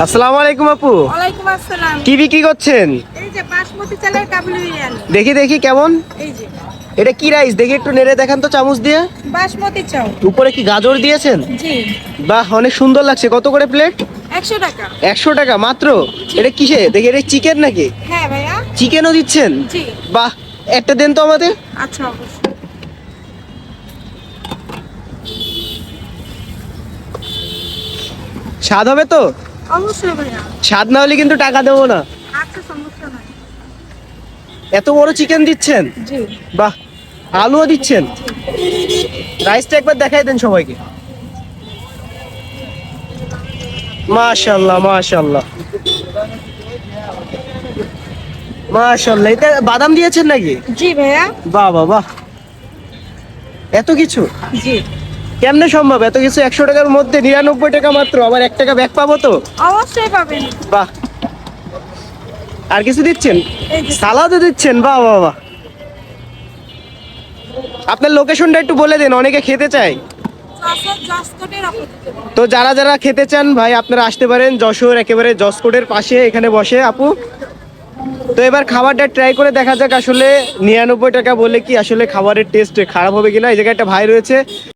আসসালামু আলাইকুম আপু। ওয়ালাইকুম আসসালাম। কি বিক্রি করছেন? এই যে বাসমতি চালের কাবুলি বিরিয়ানি। দেখি দেখি কেমন। এই যে এটা কি রাইস দেখি একটু নেড়ে দেখান তো চামচ দিয়ে। বাসমতি চাল। উপরে কি গাজর দিয়েছেন? জি। বাহ, অনেক সুন্দর লাগছে। কত করে প্লেট? 100 টাকা। 100 টাকা মাত্র? এটা কিসে দেখি, এটা চিকেন নাকি? হ্যাঁ ভাইয়া। চিকেনও দিচ্ছেন? জি। বাহ, একটা দেন তো আমাদের। আচ্ছা অবশ্যই। স্বাদ হবে তো? অবশ্যই ভাইয়া। স্বাদ না হলে কিন্তু টাকা দেবো না। আচ্ছা সমস্যা নাই। এত বড় চিকেন দিচ্ছেন? জি। বাহ, আলুও দিচ্ছেন। রাইসটা একবার দেখাই দেন সবাইকে। মাশাআল্লাহ মাশাআল্লাহ মাশাআল্লাহ। এটা বাদাম দিয়েছেন নাকি? জি ভাইয়া। বাহ বাহ বাহ, এত কিছু জি। কেমনে সম্ভব? এত কিছু 100 টাকার মধ্যে 99 টাকা মাত্র, আবার 1 টাকা ব্যাক পাবো তো? অবশ্যই পাবেন। বাহ, আর কিছু দিচ্ছেন? এই যে সালাদও দিচ্ছেন? বাহ বাহ বাহ। আপনার লোকেশনটা একটু বলে দিন, অনেকে খেতে চায়। জসকোটের অপোজিটে। তো যারা যারা খেতে চান ভাই আপনারা আসতে পারেন যশোর, একেবারে জসকোটের পাশে এখানে বসে আপু। তো এবার খাবারটা ট্রাই করে দেখা যাক আসলে 99 টাকা বলে কি আসলে খাবারের টেস্ট খারাপ হবে কিনা। এই জায়গায় একটা ভাই রয়েছে,